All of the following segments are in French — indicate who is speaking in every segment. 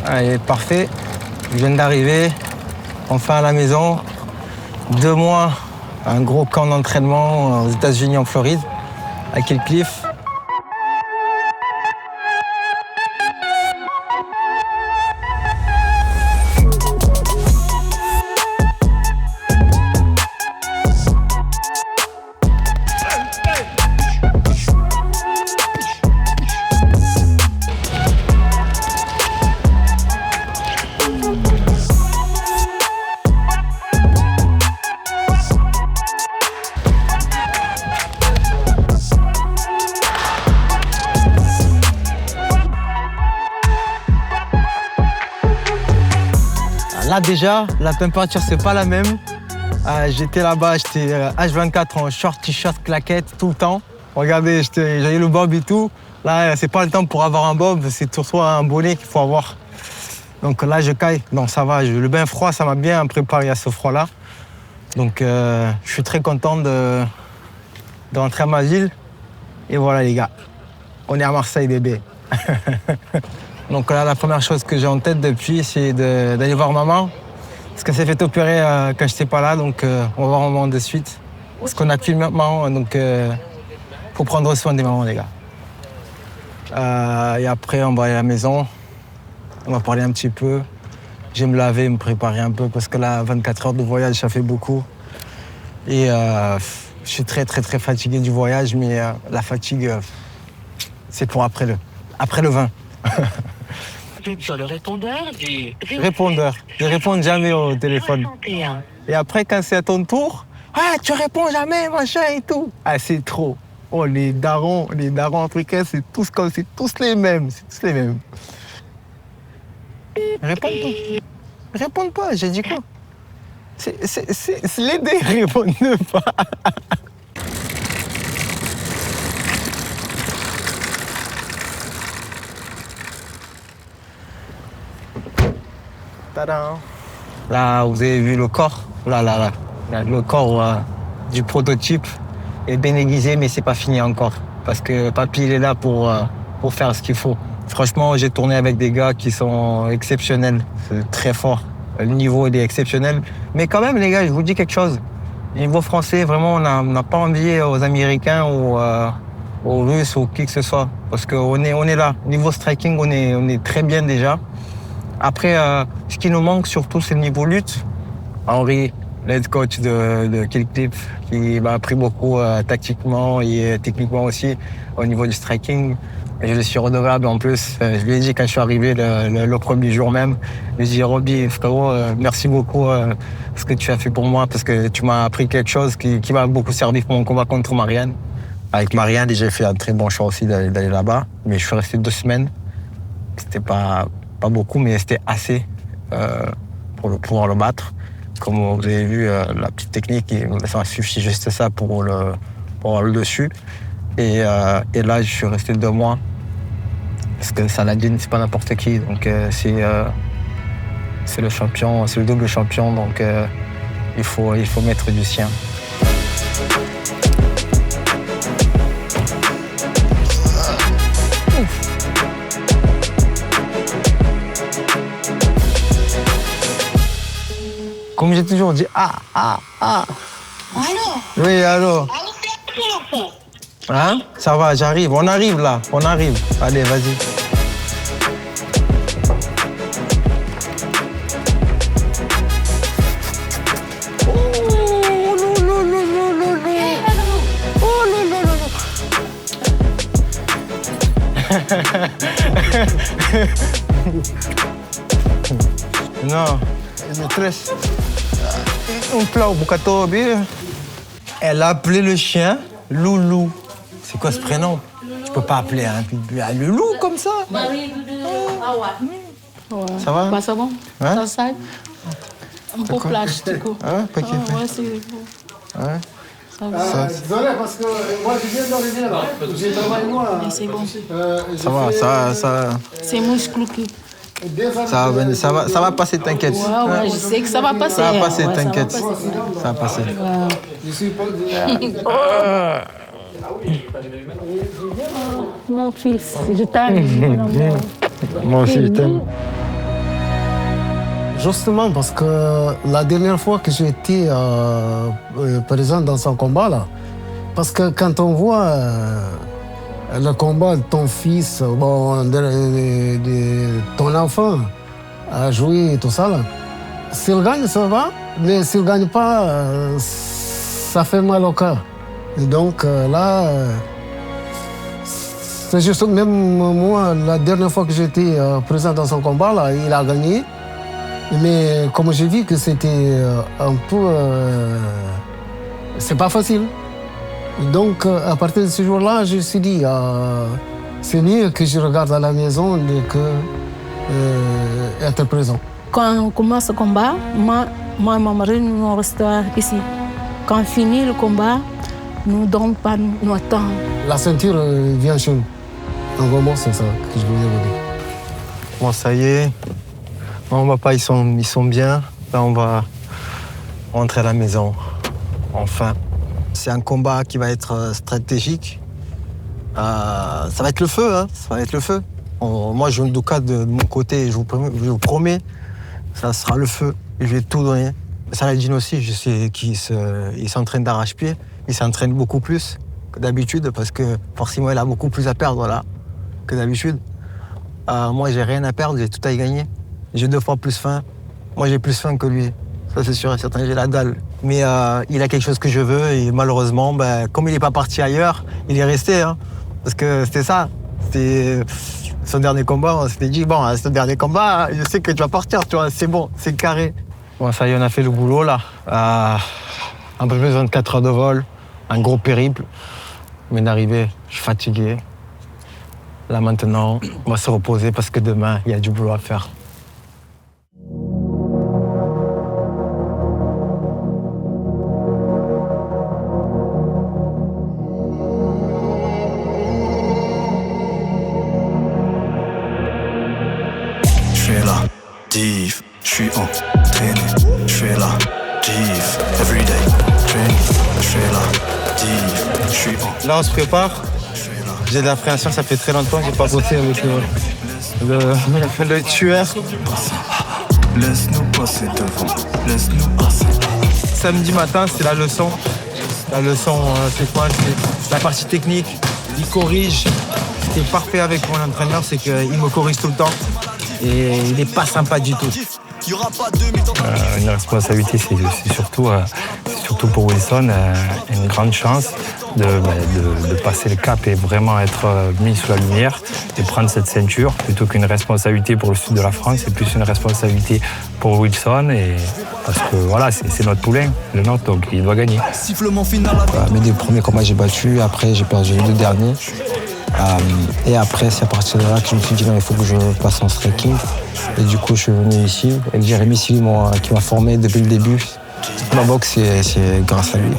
Speaker 1: Allez, parfait. Je viens d'arriver, enfin à la maison. 2 mois, un gros camp d'entraînement aux États-Unis, en Floride, à Cliff. Là déjà, la température c'est pas la même. J'étais là-bas, j'étais H24 en short, t-shirt, claquette tout le temps. Regardez, j'avais le bob et tout. Là, c'est pas le temps pour avoir un bob, c'est surtout un bonnet qu'il faut avoir. Donc là, je caille. Non, ça va, le bain froid, ça m'a bien préparé à ce froid-là. Donc je suis très content de rentrer à ma ville. Et voilà les gars, on est à Marseille bébé. Donc là, la première chose que j'ai en tête depuis, c'est d'aller voir maman. Parce qu'elle s'est fait opérer quand je n'étais pas là, donc on va voir maman de suite. Parce qu'on n'a plus de maman, donc il faut prendre soin des mamans, les gars. Et après, on va aller à la maison. On va parler un petit peu. Je vais me laver, me préparer un peu, parce que là, 24 heures de voyage, ça fait beaucoup. Et je suis très, très, très fatigué du voyage, mais la fatigue, c'est pour après le vin.
Speaker 2: Sur le répondeur du...
Speaker 1: Répondeur. Je réponds jamais au téléphone.
Speaker 2: 61.
Speaker 1: Et après, quand c'est à ton tour, tu réponds jamais, machin et tout. Ah, c'est trop. Oh, les darons africains, c'est tous les mêmes. C'est tous les mêmes. Réponds pas, j'ai dit quoi? C'est l'aider, répondre pas. Tadam. Là, vous avez vu le corps. Là. Le corps du prototype est bien aiguisé, mais c'est pas fini encore. Parce que Papy, il est là pour faire ce qu'il faut. Franchement, j'ai tourné avec des gars qui sont exceptionnels. C'est très fort. Le niveau, il est exceptionnel. Mais quand même, les gars, je vous dis quelque chose. Niveau français, vraiment, on n'a pas envié aux Américains ou aux Russes ou qui que ce soit. Parce qu'on est là. Niveau striking, on est très bien déjà. Après, ce qui nous manque surtout, c'est le niveau lutte. Henri, l'head coach de Kill Cliff, qui m'a appris beaucoup tactiquement et techniquement aussi au niveau du striking. Et je le suis redevable en plus. Je lui ai dit quand je suis arrivé le premier jour même, je lui ai dit Roby, frérot, merci beaucoup ce que tu as fait pour moi parce que tu m'as appris quelque chose qui m'a beaucoup servi pour mon combat contre Marianne. Avec Marianne, j'ai fait un très bon choix aussi d'aller là-bas, mais je suis resté 2 semaines. C'était pas beaucoup, mais c'était assez pour pouvoir le battre. Comme vous avez vu, la petite technique, ça suffit juste ça pour avoir le dessus. Et là, je suis resté 2 mois. Parce que Saladin, c'est pas n'importe qui. Donc c'est le champion, c'est le double champion. Donc il faut mettre du sien. Comme j'ai toujours dit,
Speaker 2: Allô?
Speaker 1: Oui, allô. Hein? Ça va, j'arrive. On arrive là, on arrive. Allez, vas-y. Non, maîtresse. Un plat au Bukatobi. Elle a appelé le chien Loulou. C'est quoi ce prénom? Tu peux pas appeler un Loulou comme ça. Ça va?
Speaker 3: Passa bom?
Speaker 1: Hein?
Speaker 3: Ça sai um pouco plástico.
Speaker 1: Ah, pas qu'il fait.
Speaker 3: Ouais, c'est bon.
Speaker 1: Ouais.
Speaker 3: Ça va.
Speaker 4: Désolé, parce que moi, je viens d'arriver là. J'ai travaillé moi.
Speaker 3: Mais c'est bon.
Speaker 1: Ça
Speaker 3: C'est musclo que.
Speaker 1: va passer, t'inquiète.
Speaker 3: Ouais, je sais que ça va passer.
Speaker 1: Ça va passer,
Speaker 3: Ouais,
Speaker 1: t'inquiète.
Speaker 3: Ça va passer.
Speaker 1: Ça va passer.
Speaker 4: Je suis pas.
Speaker 3: Mon fils, je t'aime.
Speaker 1: Moi aussi, je t'aime.
Speaker 4: Justement, parce que la dernière fois que j'ai été présent dans son combat, là, parce que quand on voit le combat de ton fils, bon, de ton enfant à jouer et tout ça, là, s'il gagne, ça va, mais s'il ne gagne pas, ça fait mal au cœur. Et donc là, c'est juste, même moi, la dernière fois que j'étais présent dans son combat, là, il a gagné. Mais comme j'ai vu que c'était un peu... c'est pas facile. Donc, à partir de ce jour-là, je me suis dit, c'est mieux que je regarde à la maison que être présent.
Speaker 3: Quand on commence le combat, moi et mon mari, nous restons ici. Quand on finit le combat, nous ne donnons pas, nous attendons.
Speaker 4: La ceinture vient chez nous. En gros, c'est ça que je voulais vous dire.
Speaker 1: Bon, ça y est. Mon papa, ils sont bien. Là, on va rentrer à la maison. Enfin. C'est un combat qui va être stratégique. Ça va être le feu, hein. Ça va être le feu. Moi, je ne cas de mon côté, je vous promets, ça sera le feu. Je vais tout donner. Saladin aussi, je sais qu'il s'entraîne d'arrache-pied. Il s'entraîne beaucoup plus que d'habitude parce que forcément, il a beaucoup plus à perdre là que d'habitude. Moi, j'ai rien à perdre, j'ai tout à y gagner. J'ai 2 fois plus faim. Moi, j'ai plus faim que lui. Ça, c'est sûr et certain, j'ai la dalle. Mais il a quelque chose que je veux et malheureusement, comme il n'est pas parti ailleurs, il est resté. Hein, parce que c'était ça. C'était son dernier combat. On s'était dit, bon, ce dernier combat, je sais que tu vas partir, tu vois, c'est bon, c'est carré. Bon, ça y est, on a fait le boulot, là. Un peu plus de 24 heures de vol, un gros périple. On vient d'arriver, je suis fatigué. Là, maintenant, on va se reposer parce que demain, il y a du boulot à faire.
Speaker 5: Je suis entraîné, je fais la div, everyday training, je fais la div, je suis en...
Speaker 1: Là, on se prépare. J'ai de l'appréhension, ça fait très longtemps que j'ai pas bossé avec le tueur.
Speaker 5: Laisse-nous passer devant, laisse-nous passer.
Speaker 1: Samedi matin, c'est la leçon. La leçon, c'est quoi? C'est la partie technique. Il corrige. Ce qui est parfait avec mon entraîneur, c'est qu'il me corrige tout le temps. Et il n'est pas sympa du tout.
Speaker 6: Une responsabilité, c'est surtout pour Wilson une grande chance de passer le cap et vraiment être mis sous la lumière et prendre cette ceinture plutôt qu'une responsabilité pour le sud de la France. C'est plus une responsabilité pour Wilson parce que voilà, c'est notre poulain, le nôtre, donc il doit gagner.
Speaker 1: Mes 2 premiers combats, j'ai battu. Après, j'ai perdu les 2 derniers. Et après, c'est à partir de là que je me suis dit non, il faut que je passe en striking. Et du coup, je suis venu ici. Et Jérémy Sili, qui m'a formé depuis le début. Ma boxe, c'est grâce à lui.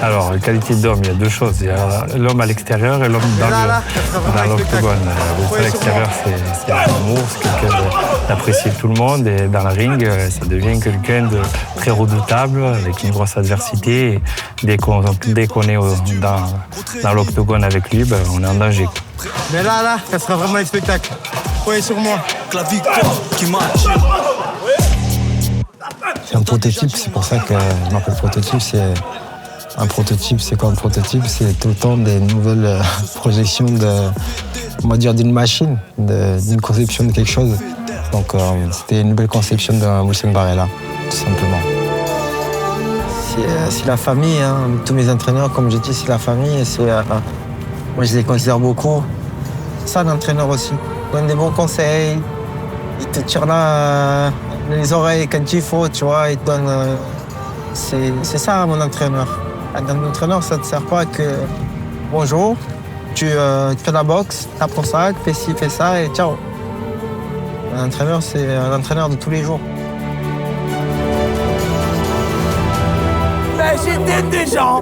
Speaker 6: Alors, qualité d'homme, il y a 2 choses. Il y a l'homme à l'extérieur et l'homme dans l'octogone. À l'extérieur, c'est l'amour, c'est quelqu'un d'apprécier tout le monde. Et dans la ring, ça devient quelqu'un de très redoutable, avec une grosse adversité. Et dès qu'on est dans l'octogone avec lui, on est en danger.
Speaker 1: Mais là, ça sera vraiment un spectacle. Croyez sur moi. C'est un prototype, c'est pour ça que je m'appelle prototype. Un prototype, c'est quoi un prototype? C'est tout le temps des nouvelles projections d'une machine, d'une conception de quelque chose. Donc c'était une belle conception de Wilson Barella, tout simplement. C'est la famille, hein. Tous mes entraîneurs, comme j'ai dit, c'est la famille. Moi, je les considère beaucoup. C'est ça, l'entraîneur aussi. Il donne des bons conseils, il te tire les oreilles quand il faut, tu vois. Il te donne... c'est ça, mon entraîneur. Un entraîneur, ça ne te sert pas que bonjour, tu fais la boxe, tape ton sac, fais ci, fais ça et ciao. Un entraîneur, c'est un entraîneur de tous les jours.
Speaker 7: Mais j'étais déjà.